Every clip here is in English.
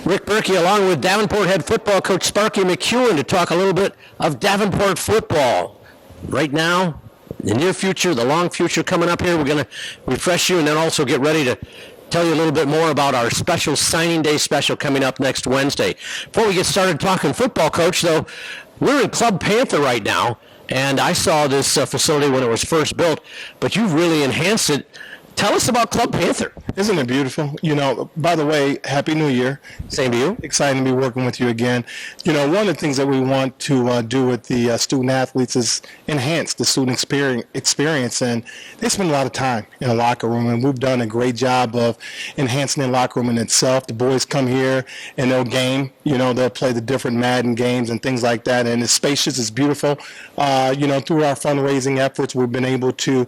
Rick Berkey along with Davenport head football coach Sparky McEwen to talk a little bit of Davenport football. Right now, the near future, the long future coming up here, we're going to refresh you and then also get ready to tell you a little bit more about our special signing day special coming up next Wednesday. Before we get started talking football, Coach, though, we're in Club Panther right now, and I saw this facility when it was first built, but you've really enhanced it. Tell us about Club Panther. Isn't it beautiful? You know, by the way, Happy New Year. Same to you. Excited to be working with you again. You know, one of the things that we want to do with the student athletes is enhance the student experience, and they spend a lot of time in a locker room, and we've done a great job of enhancing the locker room in itself. The boys come here and they'll game. You know, they'll play the different Madden games and things like that, and it's spacious, it's beautiful. You know, through our fundraising efforts, we've been able to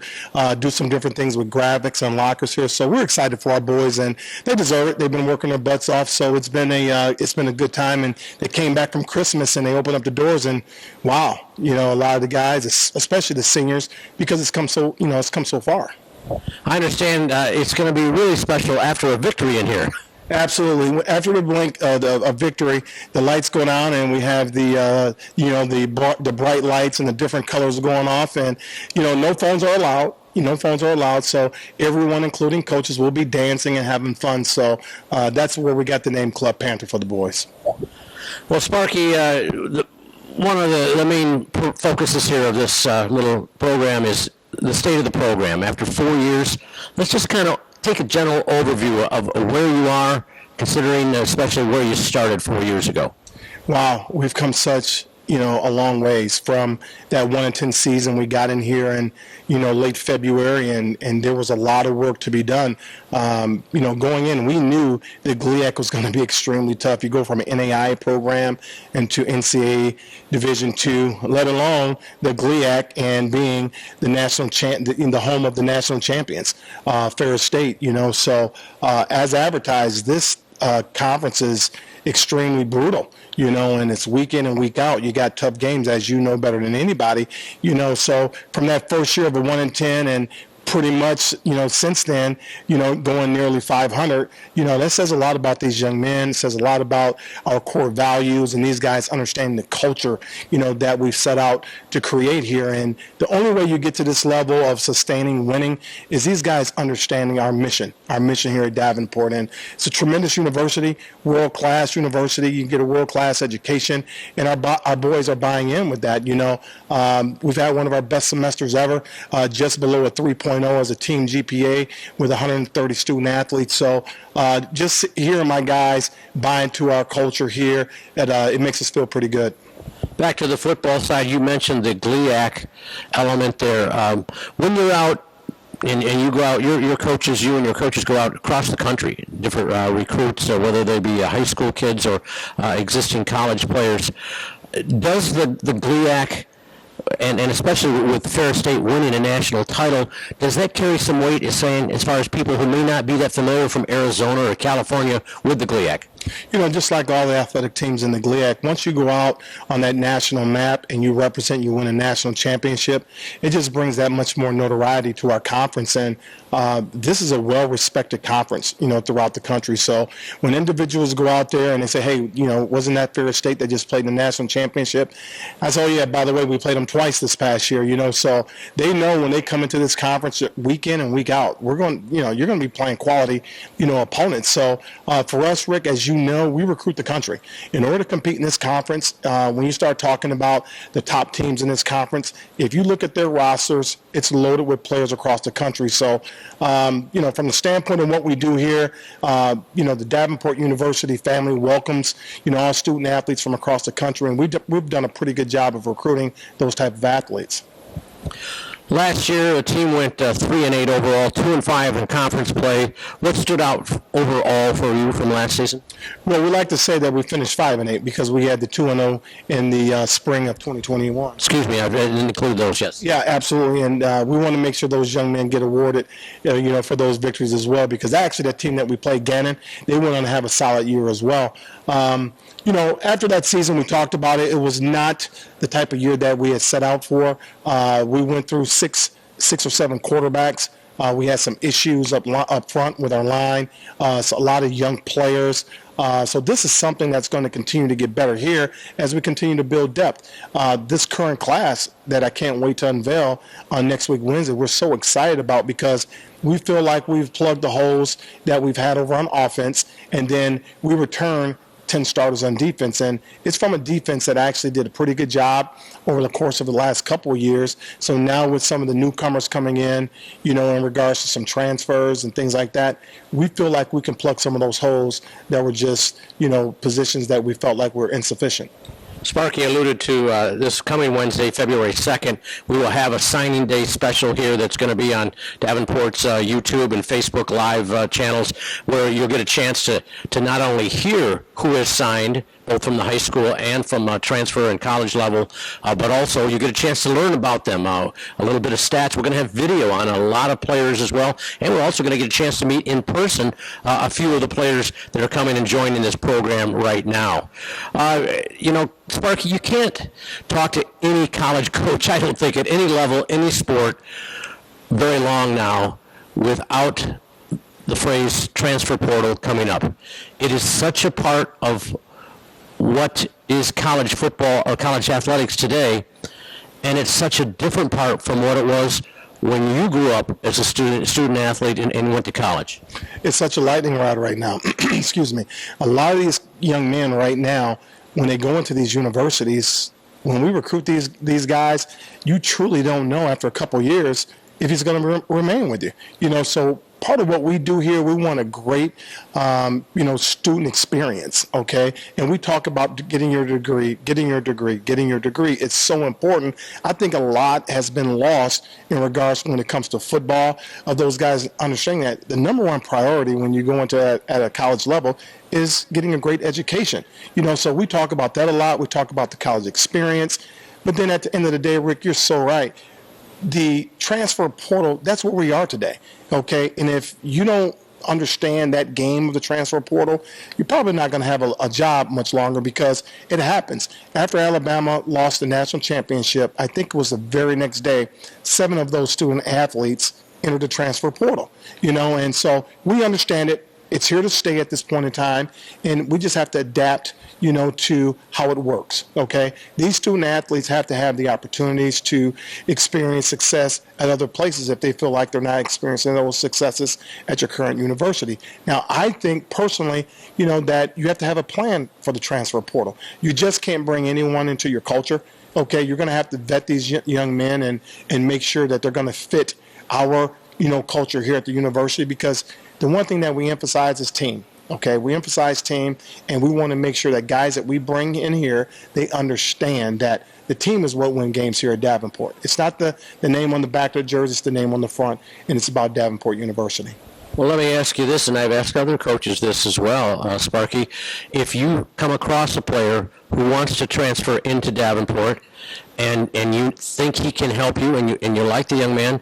do some different things with graphics and lockers here, so we're excited for our boys, and they deserve it. They've been working their butts off, so it's been a good time. And they came back from Christmas and they opened up the doors, and wow, you know, a lot of the guys, especially the seniors, because it's come so far. I understand it's going to be really special after a victory in here. Absolutely. After the blink of victory, the lights go down, and we have the the bright lights and the different colors going off, and you know, no phones are allowed. Phones are allowed, so everyone, including coaches, will be dancing and having fun. So that's where we got the name Club Panther for the boys. Well, Sparky, one of the main focuses here of this little program is the state of the program. After 4 years, let's just kind of take a general overview of where you are, considering especially where you started 4 years ago. Wow, we've come such a long ways from that 1-10 season. We got in here in late February, and there was a lot of work to be done. Going in, we knew that GLIAC was going to be extremely tough. You go from an NAIA program into NCAA Division II, let alone the GLIAC, and being the national in the home of the national champions, Ferris State. So as advertised, this conference is extremely brutal, and it's week in and week out. You got tough games, as you know better than anybody, so from that first year of a 1-10 and pretty much, since then, going nearly 500, that says a lot about these young men. It says a lot about our core values and these guys understanding the culture, that we've set out to create here. And the only way you get to this level of sustaining winning is these guys understanding our mission here at Davenport. And it's a tremendous university, world-class university. You can get a world-class education, and our boys are buying in with that. We've had one of our best semesters ever, just below a 3.0 as a team GPA with 130 student athletes. So just hearing my guys buy into our culture here, it makes us feel pretty good. Back to the football side, you mentioned the GLIAC element there. When you're out and you go out, your coaches, you and your coaches go out across the country, different recruits, whether they be high school kids or existing college players, does the GLIAC, and especially with Ferris State winning a national title, does that carry some weight as far as people who may not be that familiar from Arizona or California with the GLIAC? Just like all the athletic teams in the GLIAC, once you go out on that national map and you win a national championship, it just brings that much more notoriety to our conference. And this is a well-respected conference, throughout the country. So when individuals go out there and they say, hey, wasn't that Ferris State that just played in the national championship? I say, oh, yeah, by the way, we played them twice this past year, so they know when they come into this conference week in and week out, you're going to be playing quality, opponents. So for us, Rick, as you know, we recruit the country. In order to compete in this conference, when you start talking about the top teams in this conference, if you look at their rosters, it's loaded with players across the country. So, from the standpoint of what we do here, the Davenport University family welcomes, all student athletes from across the country, and we've done a pretty good job of recruiting those type of athletes. Last year, the team went 3-8 overall, 2-5 in conference play. What stood out overall for you from last season? Well, we like to say that we finished 5-8 because we had the 2-0 in the spring of 2021. Excuse me, I didn't include those, yes. Yeah, absolutely, and we want to make sure those young men get awarded, for those victories as well, because actually that team that we played, Gannon, they went on to have a solid year as well. After that season, we talked about it. It was not the type of year that we had set out for. We went through six or seven quarterbacks We had some issues up front with our line, so a lot of young players. So this is something that's going to continue to get better here as we continue to build depth. This current class that I can't wait to unveil on next week Wednesday, we're so excited about because we feel like we've plugged the holes that we've had over on offense, and then we return 10 starters on defense, and it's from a defense that actually did a pretty good job over the course of the last couple of years. So now with some of the newcomers coming in, in regards to some transfers and things like that, we feel like we can plug some of those holes that were just, positions that we felt like were insufficient. Sparky alluded to this coming Wednesday, February 2nd. We will have a signing day special here that's going to be on Davenport's YouTube and Facebook Live channels, where you'll get a chance to not only hear who is signed, both from the high school and from transfer and college level, but also you get a chance to learn about them, a little bit of stats. We're going to have video on a lot of players as well, and we're also going to get a chance to meet in person a few of the players that are coming and joining this program right now. Sparky, you can't talk to any college coach, I don't think, at any level, any sport, very long now without the phrase transfer portal coming up. It is such a part of what is college football or college athletics today, and it's such a different part from what it was when you grew up as a student athlete and went to college. It's such a lightning rod right now. Excuse me. A lot of these young men right now, when they go into these universities, when we recruit these guys, you truly don't know after a couple of years if he's going to remain with you. So part of what we do here, we want a great, student experience, okay? And we talk about getting your degree. It's so important. I think a lot has been lost in regards to when it comes to football, of those guys understanding that the number one priority when you go into at a college level is getting a great education. So we talk about that a lot. We talk about the college experience. But then at the end of the day, Rick, you're so right. The transfer portal, that's where we are today, okay? And if you don't understand that game of the transfer portal, you're probably not going to have a job much longer, because it happens. After Alabama lost the national championship, I think it was the very next day, 7 of those student athletes entered the transfer portal, and so we understand it. It's here to stay at this point in time, and we just have to adapt, to how it works, okay? These student athletes have to have the opportunities to experience success at other places if they feel like they're not experiencing those successes at your current university. Now, I think personally, that you have to have a plan for the transfer portal. You just can't bring anyone into your culture, okay? You're going to have to vet these young men and make sure that they're going to fit our, culture here at the university, because the one thing that we emphasize is team. Okay, we emphasize team, and we want to make sure that guys that we bring in here, they understand that the team is what wins games here at Davenport. It's not the name on the back of the jersey, it's the name on the front, and it's about Davenport University. Well, let me ask you this, and I've asked other coaches this as well, Sparky. If you come across a player who wants to transfer into Davenport, and you think he can help you, and you like the young man,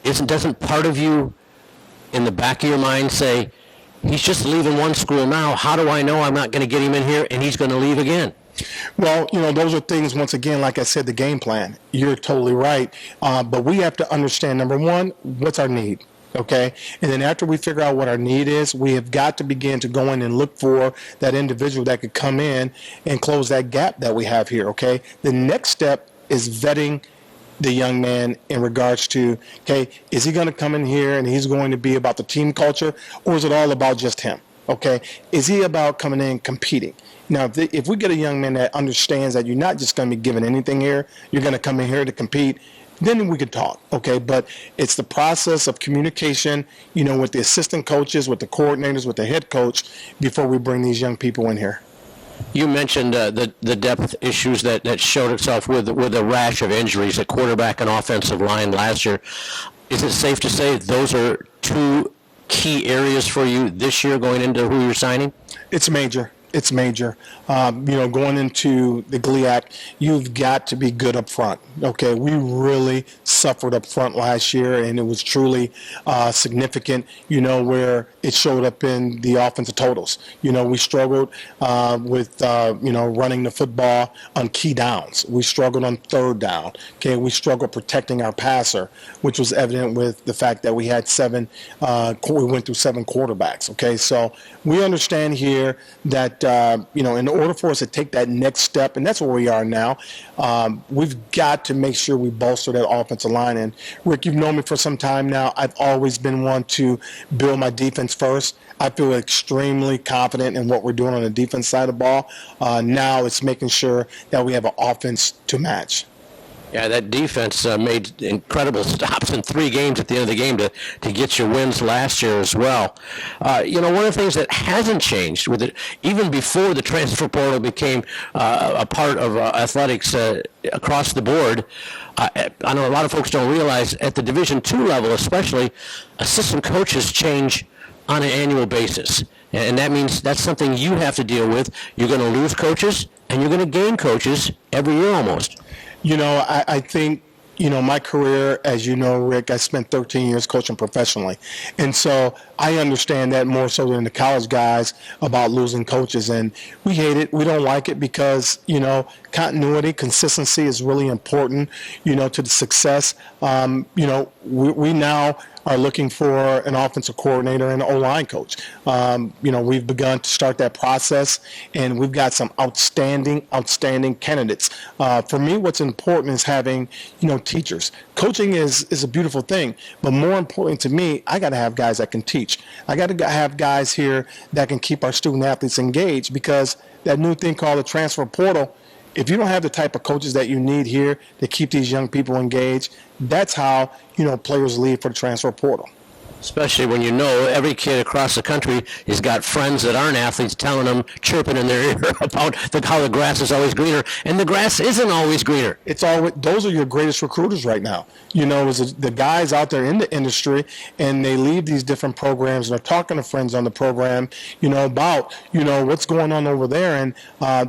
doesn't part of you in the back of your mind say, he's just leaving one school now, how do I know I'm not going to get him in here and he's going to leave again? Well, those are things, once again, like I said, the game plan. You're totally right. But we have to understand, number one, what's our need? Okay, and then after we figure out what our need is, we have got to begin to go in and look for that individual that could come in and close that gap that we have here. Okay, the next step is vetting the young man in regards to, okay, is he going to come in here and he's going to be about the team culture, or is it all about just him? Okay, is he about coming in competing? Now, if we get a young man that understands that you're not just going to be given anything here, you're going to come in here to compete, then we could talk, okay? But it's the process of communication, with the assistant coaches, with the coordinators, with the head coach, before we bring these young people in here. You mentioned the depth issues that showed itself with a rash of injuries at quarterback and offensive line last year. Is it safe to say those are 2 key areas for you this year going into who you're signing? It's major. it's major. Going into the GLIAC, you've got to be good up front. Okay, we really suffered up front last year, and it was truly significant, where it showed up in the offensive totals. We struggled with, running the football on key downs. We struggled on third down. Okay, we struggled protecting our passer, which was evident with the fact that we had we went through 7 quarterbacks. Okay, so we understand here that, in order for us to take that next step, and that's where we are now, we've got to make sure we bolster that offensive line. And Rick, you've known me for some time now. I've always been one to build my defense first. I feel extremely confident in what we're doing on the defense side of the ball. Now it's making sure that we have an offense to match. Yeah, that defense made incredible stops in 3 games at the end of the game to get your wins last year as well. One of the things that hasn't changed with it, even before the transfer portal became a part of athletics across the board, I know a lot of folks don't realize at the Division II level especially, assistant coaches change on an annual basis. And that means that's something you have to deal with. You're going to lose coaches, and you're going to gain coaches every year almost. I think, my career, as you know, Rick, I spent 13 years coaching professionally. And so I understand that more so than the college guys about losing coaches. And we hate it. We don't like it because, continuity, consistency is really important, to the success. We now are looking for an offensive coordinator and an O-line coach. We've begun to start that process, and we've got some outstanding candidates. For me, what's important is having, teachers. Coaching is a beautiful thing, but more important to me, I got to have guys that can teach. I got to have guys here that can keep our student athletes engaged, because that new thing called the transfer portal, if you don't have the type of coaches that you need here to keep these young people engaged, that's how, players leave for the transfer portal. Especially when every kid across the country has got friends that aren't athletes telling them, chirping in their ear about how the grass is always greener, and the grass isn't always greener. Those are your greatest recruiters right now. Is the guys out there in the industry, and they leave these different programs and are talking to friends on the program, about, what's going on over there. And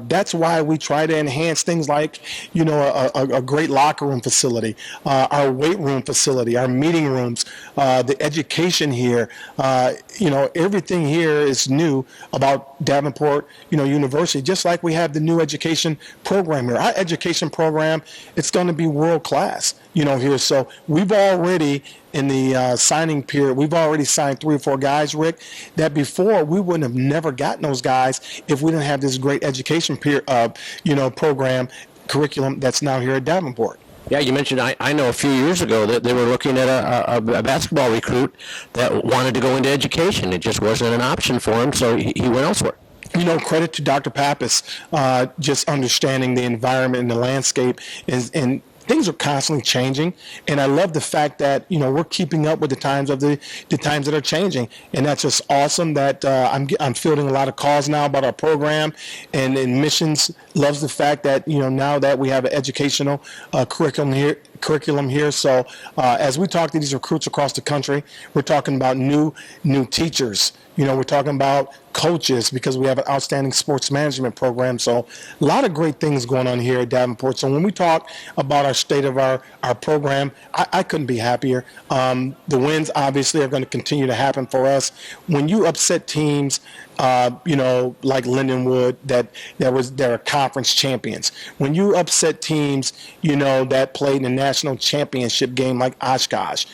that's why we try to enhance things like, a great locker room facility, our weight room facility, our meeting rooms, the education here. Everything here is new about Davenport, University, just like we have the new education program here. Our education program, it's going to be world class, here. So we've already, in the signing period, we've already signed 3 or 4 guys, Rick, that before we wouldn't have never gotten those guys if we didn't have this great education program curriculum that's now here at Davenport. Yeah, you mentioned, I know a few years ago that they were looking at a basketball recruit that wanted to go into education. It just wasn't an option for him, so he went elsewhere. Credit to Dr. Pappas, just understanding the environment and the landscape and things are constantly changing, and I love the fact that we're keeping up with the times that are changing, and that's just awesome. That I'm fielding a lot of calls now about our program, and admissions loves the fact that now that we have an educational curriculum here. So as we talk to these recruits across the country, we're talking about new teachers. We're talking about coaches, because we have an outstanding sports management program. So a lot of great things going on here at Davenport. So when we talk about our state of our program, I couldn't be happier. The wins obviously are going to continue to happen for us. When you upset teams, like Lindenwood, that are conference champions. When you upset teams, that played in a national championship game like Oshkosh,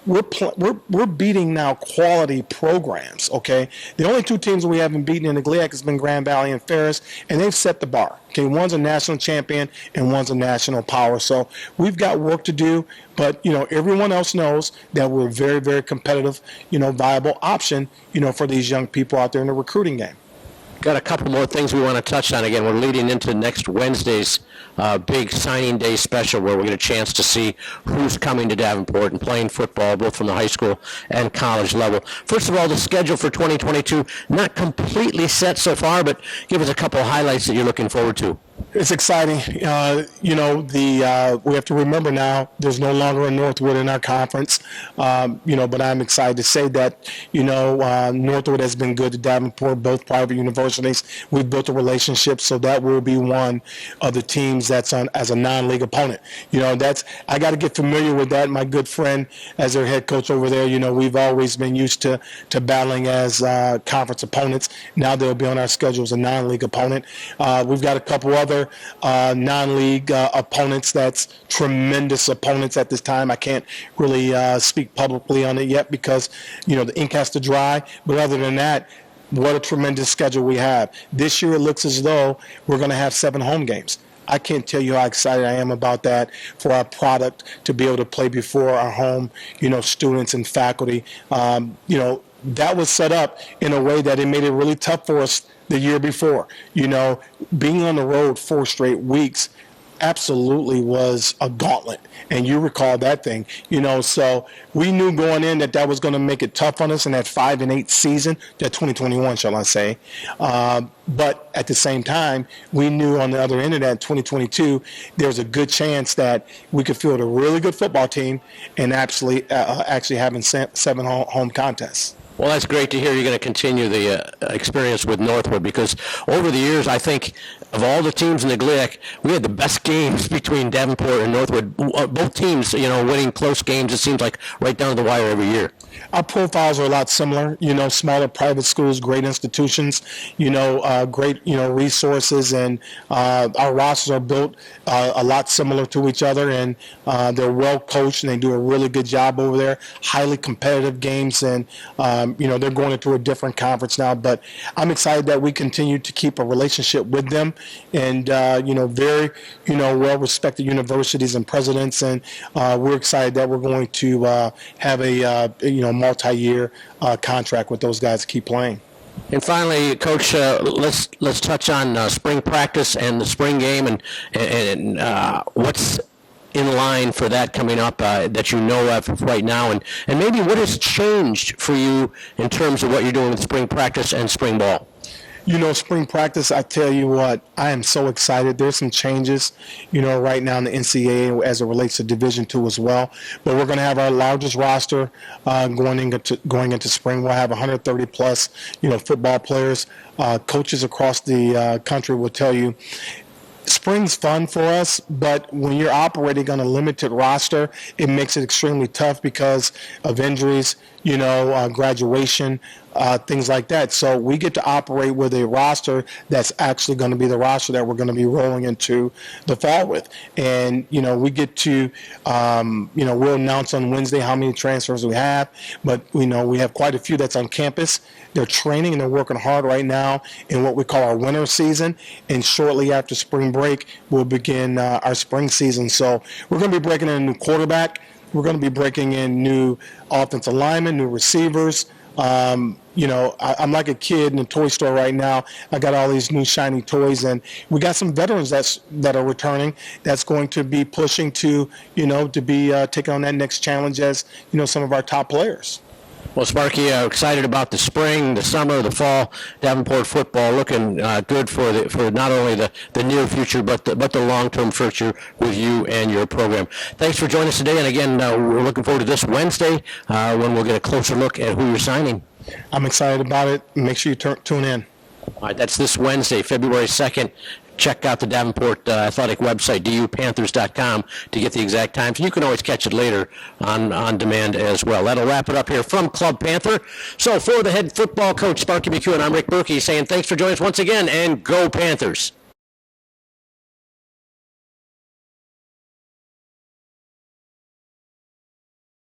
we're beating now quality programs. Okay, the only 2 teams we haven't beaten in the GLIAC has been Grand Valley and Ferris, and they've set the bar. Okay, one's a national champion and one's a national power. So we've got work to do, but everyone else knows that we're a very, very competitive, viable option, for these young people out there in the recruiting game. Got a couple more things we want to touch on. Again, we're leading into next Wednesday's big signing day special, where we get a chance to see who's coming to Davenport and playing football, both from the high school and college level. First of all, the schedule for 2022, not completely set so far, but give us a couple of highlights that you're looking forward to. It's exciting. We have to remember now there's no longer a Northwood in our conference. But I'm excited to say that, Northwood has been good to Davenport, both private universities. We've built a relationship, so that will be one of the teams that's on as a non-league opponent. I got to get familiar with that. My good friend, as their head coach over there, we've always been used to battling as conference opponents. Now they'll be on our schedule as a non-league opponent. We've got a couple other non-league opponents that's tremendous opponents at this time. I can't really speak publicly on it yet because the ink has to dry, but other than that, what a tremendous schedule we have. This year it looks as though we're going to have 7 home games. I can't tell you how excited I am about that for our product to be able to play before our home students and faculty. That was set up in a way that it made it really tough for us the year before. Being on the road 4 straight weeks absolutely was a gauntlet. And you recall that thing, so we knew going in that was going to make it tough on us in that 5-8 season, that 2021, shall I say. But at the same time, we knew on the other end of that 2022, there was a good chance that we could field a really good football team and actually having 7 home contests. Well, that's great to hear. You're going to continue the experience with Northwood because over the years, I think of all the teams in the GLIAC, we had the best games between Davenport and Northwood. Both teams, winning close games. It seems like right down to the wire every year. Our profiles are a lot similar. Smaller private schools, great institutions. Great resources, and our rosters are built a lot similar to each other, and they're well coached and they do a really good job over there. Highly competitive games, and they're going into a different conference now. But I'm excited that we continue to keep a relationship with them, and very well respected universities and presidents, and we're excited that we're going to have a multi-year contract with those guys to keep playing. And finally, Coach, let's touch on spring practice and the spring game, and what's in line for that coming up that you know of right now, and maybe what has changed for you in terms of what you're doing with spring practice and spring ball. Spring practice, I tell you what, I am so excited. There's some changes, right now in the NCAA as it relates to Division II as well. But we're going to have our largest roster going into spring. We'll have 130 plus, football players. Coaches across the country will tell you spring's fun for us, but when you're operating on a limited roster, it makes it extremely tough because of injuries, graduation, things like that. So we get to operate with a roster that's actually going to be the roster that we're going to be rolling into the fall with. And, we get to, we'll announce on Wednesday how many transfers we have, but we have quite a few that's on campus. They're training and they're working hard right now in what we call our winter season. And shortly after spring break, we'll begin our spring season. So we're going to be breaking in a new quarterback. We're going to be breaking in new offensive linemen, new receivers. I'm like a kid in a toy store right now. I got all these new shiny toys, and we got some veterans that are returning. That's going to be pushing to be taking on that next challenge as some of our top players. Well, Sparky, excited about the spring, the summer, the fall. Davenport football looking good for not only the near future but the long-term future with you and your program. Thanks for joining us today, and again, we're looking forward to this Wednesday when we'll get a closer look at who you're signing. I'm excited about it. Make sure you tune in. All right, that's this Wednesday, February 2nd. Check out the Davenport Athletic website, davenportpanthers.com, to get the exact times. You can always catch it later on demand as well. That'll wrap it up here from Club Panther. So for the head football coach, Sparky McEwen, I'm Rick Berkey saying thanks for joining us once again, and go Panthers.